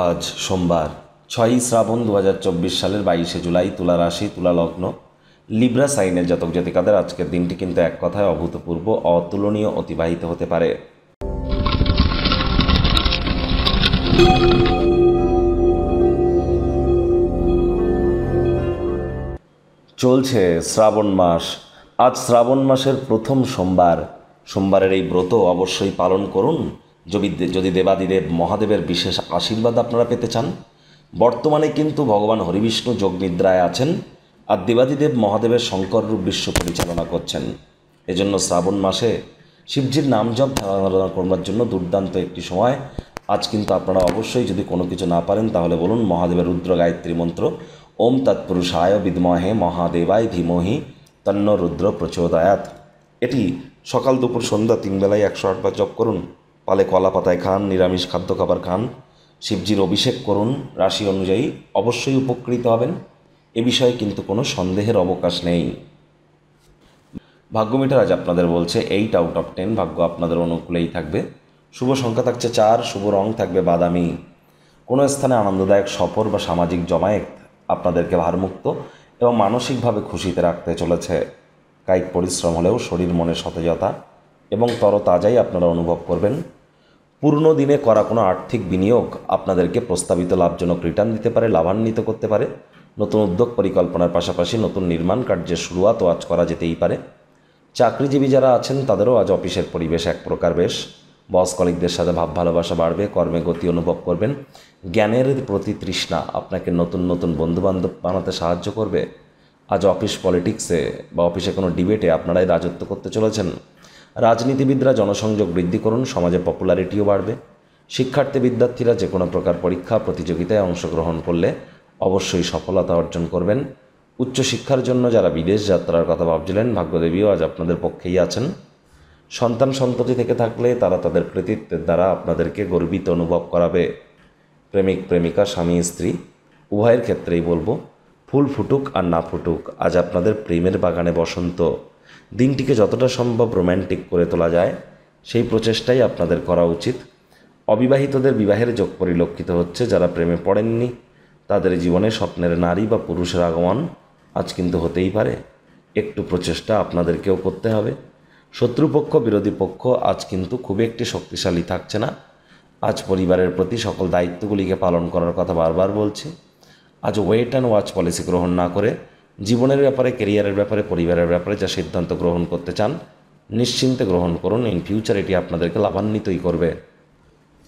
আজ সোমবার 6ই শ্রাবণ 2024 সালের 22শে জুলাই। তুলা রাশি, তুলা লগ্ন, লিব্রা সাইনের জাতক জাতিকাদের আজকের দিনটি কিন্তু এক কথায় অভূতপূর্ব, অতুলনীয় অতিবাহিত হতে পারে। চলছে শ্রাবণ মাস। আজ শ্রাবণ মাসের প্রথম সোমবার। সোমবারের এই ব্রত অবশ্যই পালন করুন যদি দেবাদিদেব মহাদেবের বিশেষ আশীর্বাদ আপনারা পেতে চান। বর্তমানে কিন্তু ভগবান হরিবিষ্ণু যোগনিদ্রায় আছেন, আর দেবাদিদেব মহাদেবের শঙ্কর রূপ বিশ্ব পরিচালনা করছেন। এজন্য শ্রাবণ মাসে শিবজির নাম জপ ধারণা করবার জন্য দুর্দান্ত একটি সময়। আজ কিন্তু আপনারা অবশ্যই, যদি কোনো কিছু না পারেন তাহলে বলুন মহাদেবের রুদ্র গায়ত্রী মন্ত্র, ওম তৎপুরুষায় বিদ্মহে মহাদেবায় ধীমহি তন্ন রুদ্র প্রচোদয়াৎ। এটি সকাল দুপুর সন্ধ্যা 3 বেলায় 108 বার জপ করুন। পালে কলা পাতায় খান, নিরামিষ খাদ্য খাবার খান, শিবজির অভিষেক করুন। রাশি অনুযায়ী অবশ্যই উপকৃত হবেন, এ বিষয়ে কিন্তু কোনো সন্দেহের অবকাশ নেই। ভাগ্য মিটার আজ আপনাদের বলছে 8 আউট অফ 10, ভাগ্য আপনাদের অনুকূলেই থাকবে। শুভ সংখ্যা থাকছে 4, শুভ রং থাকবে বাদামি। কোনো স্থানে আনন্দদায়ক সফর বা সামাজিক জমায়েত আপনাদেরকে ভারমুক্ত এবং মানসিকভাবে খুশিতে রাখতে চলেছে। কায়িক পরিশ্রম হলেও শরীর মনে সতেজতা এবং তরতাজাই আপনারা অনুভব করবেন। পূর্ণ দিনে করা কোনো আর্থিক বিনিয়োগ আপনাদেরকে প্রস্তাবিত লাভজনক রিটার্ন দিতে পারে, লাভান্বিত করতে পারে। নতুন উদ্যোগ পরিকল্পনার পাশাপাশি নতুন নির্মাণ কার্যের শুরুয়াতও আজ করা যেতেই পারে। চাকরিজীবী যারা আছেন তাদেরও আজ অফিসের পরিবেশ এক প্রকার বেশ। বস কলিগদের সাথে ভাব ভালোবাসা বাড়বে, কর্মে গতি অনুভব করবেন। জ্ঞানের প্রতি তৃষ্ণা আপনাকে নতুন নতুন বন্ধুবান্ধব বানাতে সাহায্য করবে। আজ অফিস পলিটিক্সে বা অফিসে কোনো ডিবেটে আপনারাই রাজত্ব করতে চলেছেন। রাজনীতিবিদরা জনসংযোগ বৃদ্ধি করুন, সমাজে পপুলারিটিও বাড়বে। শিক্ষার্থী বিদ্যার্থীরা যে কোনো প্রকার পরীক্ষা প্রতিযোগিতায় অংশগ্রহণ করলে অবশ্যই সফলতা অর্জন করবেন। উচ্চশিক্ষার জন্য যারা বিদেশ যাত্রার কথা ভাবছিলেন, ভাগ্যদেবীও আজ আপনাদের পক্ষেই আছেন। সন্তান সন্ততি থেকে থাকলে তারা তাদের কৃতিত্বের দ্বারা আপনাদেরকে গর্বিত অনুভব করাবে। প্রেমিক প্রেমিকা, স্বামী স্ত্রী উভয়ের ক্ষেত্রেই বলবো, ফুল ফুটুক আর না ফুটুক, আজ আপনাদের প্রেমের বাগানে বসন্ত। দিনটিকে যতটা সম্ভব রোম্যান্টিক করে তোলা যায় সেই প্রচেষ্টাই আপনাদের করা উচিত। অবিবাহিতদের বিবাহের যোগ পরিলক্ষিত হচ্ছে। যারা প্রেমে পড়েননি তাদের জীবনে স্বপ্নের নারী বা পুরুষের আগমন আজ কিন্তু হতেই পারে। একটু প্রচেষ্টা আপনাদেরকেও করতে হবে। শত্রুপক্ষ বিরোধী পক্ষ আজ কিন্তু খুব একটি শক্তিশালী থাকছে না। আজ পরিবারের প্রতি সকল দায়িত্বগুলিকে পালন করার কথা বারবার বলছি। আজ ওয়েট অ্যান্ড ওয়াচ পলিসি গ্রহণ না করে জীবনের ব্যাপারে, কেরিয়ারের ব্যাপারে, পরিবারের ব্যাপারে যা সিদ্ধান্ত গ্রহণ করতে চান নিশ্চিন্তে গ্রহণ করুন। ইন ফিউচার এটি আপনাদেরকে লাভান্বিতই করবে।